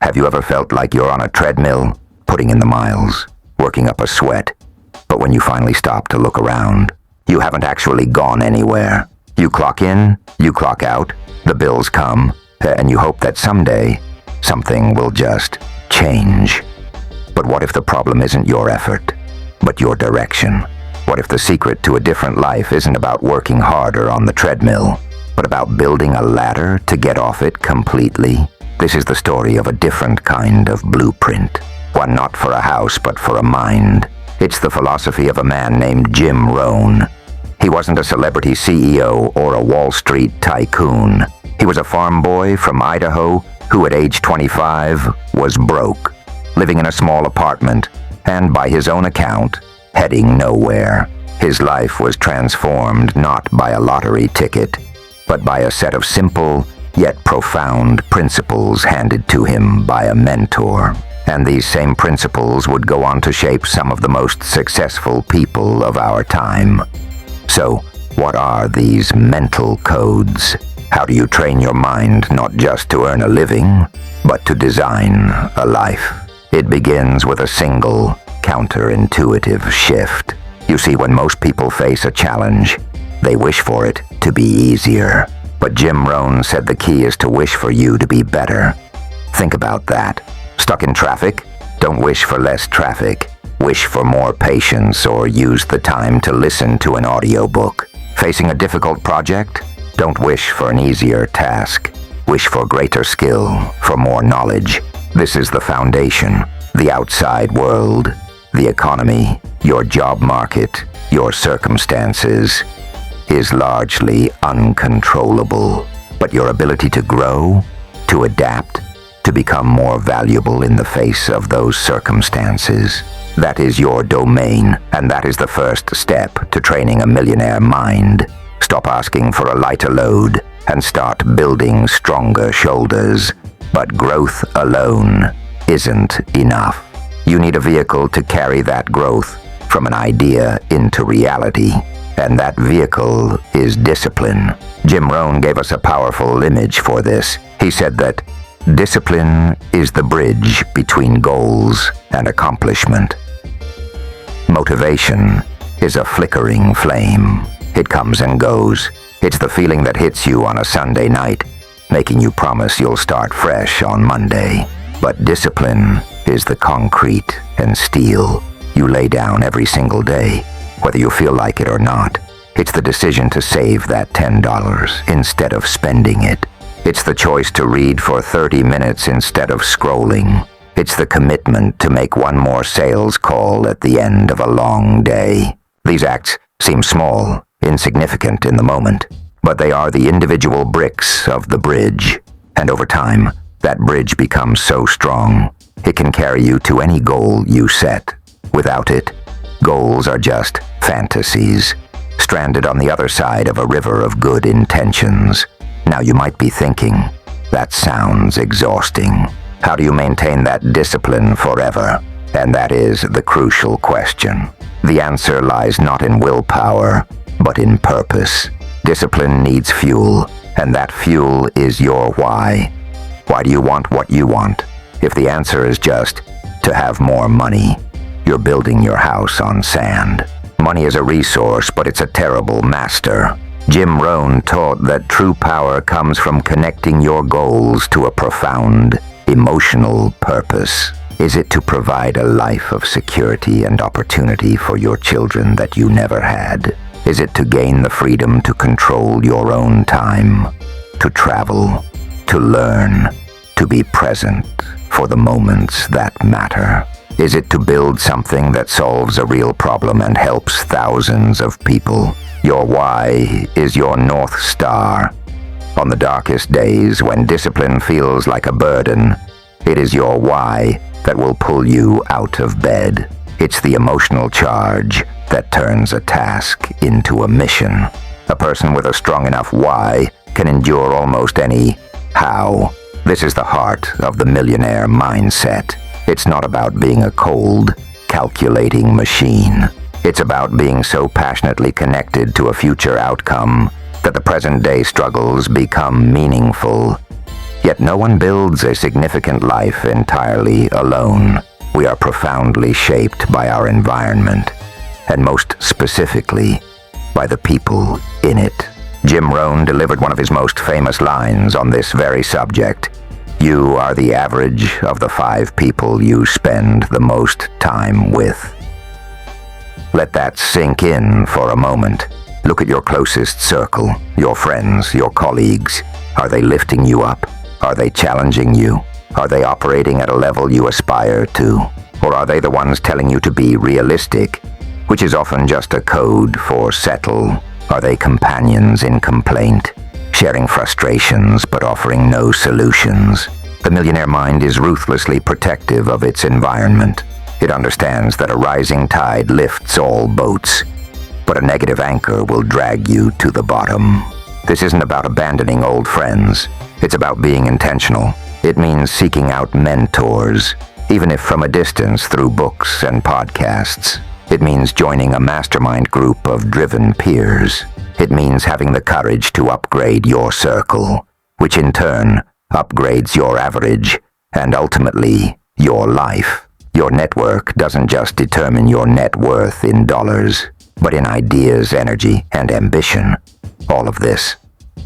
Have you ever felt like you're on a treadmill, putting in the miles, working up a sweat, but when you finally stop to look around, you haven't actually gone anywhere? You clock in, you clock out, the bills come, and you hope that someday something will just change. But what if the problem isn't your effort, but your direction? What if the secret to a different life isn't about working harder on the treadmill, but about building a ladder to get off it completely? This is the story of a different kind of blueprint. One not for a house, but for a mind. It's the philosophy of a man named Jim Rohn. He wasn't a celebrity CEO or a Wall Street tycoon. He was a farm boy from Idaho who at age 25 was broke, living in a small apartment, and by his own account, heading nowhere. His life was transformed not by a lottery ticket, but by a set of simple yet profound principles handed to him by a mentor. And these same principles would go on to shape some of the most successful people of our time. So, what are these mental codes? How do you train your mind not just to earn a living, but to design a life? It begins with a single, counterintuitive shift. You see, when most people face a challenge, they wish for it to be easier. But Jim Rohn said the key is to wish for you to be better. Think about that. Stuck in traffic? Don't wish for less traffic. Wish for more patience or use the time to listen to an audiobook. Facing a difficult project? Don't wish for an easier task. Wish for greater skill, for more knowledge. This is the foundation. The outside world, the economy, your job market, your circumstances, is largely uncontrollable. But your ability to grow, to adapt, to become more valuable in the face of those circumstances, that is your domain, and that is the first step to training a millionaire mind. Stop asking for a lighter load and start building stronger shoulders. But growth alone isn't enough. You need a vehicle to carry that growth from an idea into reality. And that vehicle is discipline. Jim Rohn gave us a powerful image for this. He said that discipline is the bridge between goals and accomplishment. Motivation is a flickering flame. It comes and goes. It's the feeling that hits you on a Sunday night, making you promise you'll start fresh on Monday. But discipline is the concrete and steel you lay down every single day, whether you feel like it or not. It's the decision to save that $10 instead of spending it. It's the choice to read for 30 minutes instead of scrolling. It's the commitment to make one more sales call at the end of a long day. These acts seem small, insignificant in the moment, but they are the individual bricks of the bridge. And over time, that bridge becomes so strong, it can carry you to any goal you set. Without it, goals are just fantasies, stranded on the other side of a river of good intentions. Now you might be thinking, that sounds exhausting. How do you maintain that discipline forever? And that is the crucial question. The answer lies not in willpower, but in purpose. Discipline needs fuel, and that fuel is your why. Why do you want what you want? If the answer is just to have more money, you're building your house on sand. Money is a resource, but it's a terrible master. Jim Rohn taught that true power comes from connecting your goals to a profound, emotional purpose. Is it to provide a life of security and opportunity for your children that you never had? Is it to gain the freedom to control your own time, to travel, to learn, to be present for the moments that matter? Is it to build something that solves a real problem and helps thousands of people? Your why is your North Star. On the darkest days, when discipline feels like a burden, it is your why that will pull you out of bed. It's the emotional charge that turns a task into a mission. A person with a strong enough why can endure almost any how. This is the heart of the millionaire mindset. It's not about being a cold, calculating machine. It's about being so passionately connected to a future outcome that the present-day struggles become meaningful. Yet no one builds a significant life entirely alone. We are profoundly shaped by our environment, and most specifically, by the people in it. Jim Rohn delivered one of his most famous lines on this very subject. You are the average of the 5 people you spend the most time with. Let that sink in for a moment. Look at your closest circle, your friends, your colleagues. Are they lifting you up? Are they challenging you? Are they operating at a level you aspire to? Or are they the ones telling you to be realistic, which is often just a code for settle? Are they companions in complaint, sharing frustrations but offering no solutions? The millionaire mind is ruthlessly protective of its environment. It understands that a rising tide lifts all boats, but a negative anchor will drag you to the bottom. This isn't about abandoning old friends. It's about being intentional. It means seeking out mentors, even if from a distance through books and podcasts. It means joining a mastermind group of driven peers. It means having the courage to upgrade your circle, which in turn upgrades your average and ultimately your life. Your network doesn't just determine your net worth in dollars, but in ideas, energy, and ambition. All of this,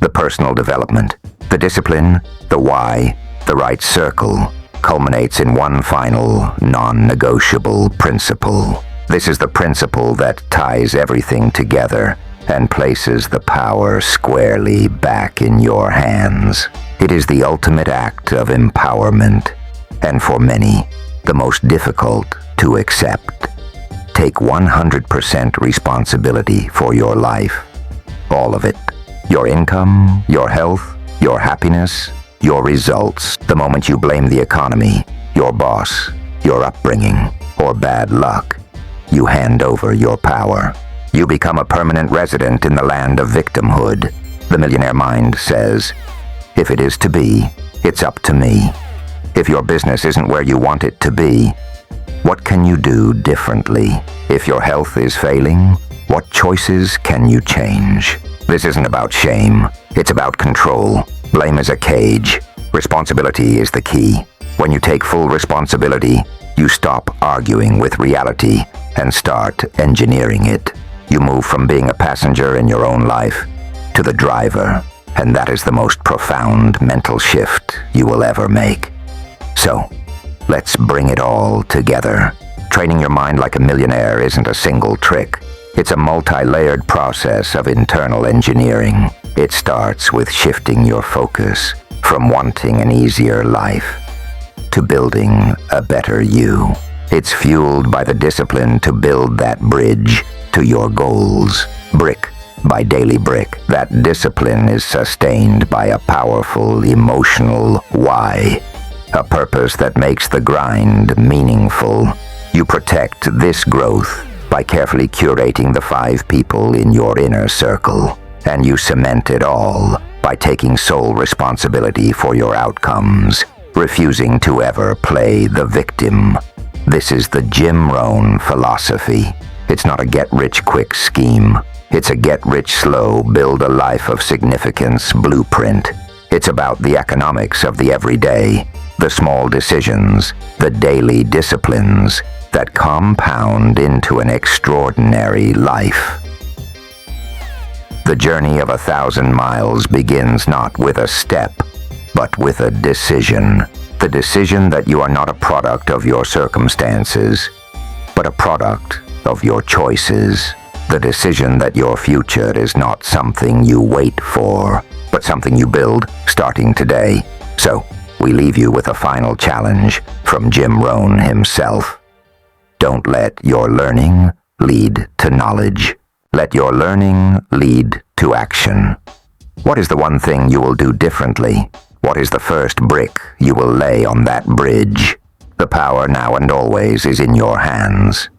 the personal development, the discipline, the why, the right circle, culminates in one final, non-negotiable principle. This is the principle that ties everything together and places the power squarely back in your hands. It is the ultimate act of empowerment, and for many, the most difficult to accept. Take 100% responsibility for your life. All of it. Your income, your health, your happiness, your results. The moment you blame the economy, your boss, your upbringing, or bad luck, you hand over your power. You become a permanent resident in the land of victimhood. The millionaire mind says, if it is to be, it's up to me. If your business isn't where you want it to be, what can you do differently? If your health is failing, what choices can you change? This isn't about shame. It's about control. Blame is a cage. Responsibility is the key. When you take full responsibility, you stop arguing with reality and start engineering it. You move from being a passenger in your own life to the driver, and that is the most profound mental shift you will ever make. So, let's bring it all together. Training your mind like a millionaire isn't a single trick. It's a multi-layered process of internal engineering. It starts with shifting your focus from wanting an easier life to building a better you. It's fueled by the discipline to build that bridge to your goals, brick by daily brick. That discipline is sustained by a powerful emotional why, a purpose that makes the grind meaningful. You protect this growth by carefully curating the 5 people in your inner circle, and you cement it all by taking sole responsibility for your outcomes, refusing to ever play the victim. This is the Jim Rohn philosophy. It's not a get-rich-quick scheme. It's a get-rich-slow, build-a-life-of-significance blueprint. It's about the economics of the everyday, the small decisions, the daily disciplines that compound into an extraordinary life. The journey of 1,000 miles begins not with a step, but with a decision. The decision that you are not a product of your circumstances, but a product of your choices. The decision that your future is not something you wait for, but something you build starting today. So, we leave you with a final challenge from Jim Rohn himself. Don't let your learning lead to knowledge. Let your learning lead to action. What is the one thing you will do differently? What is the first brick you will lay on that bridge? The power now and always is in your hands.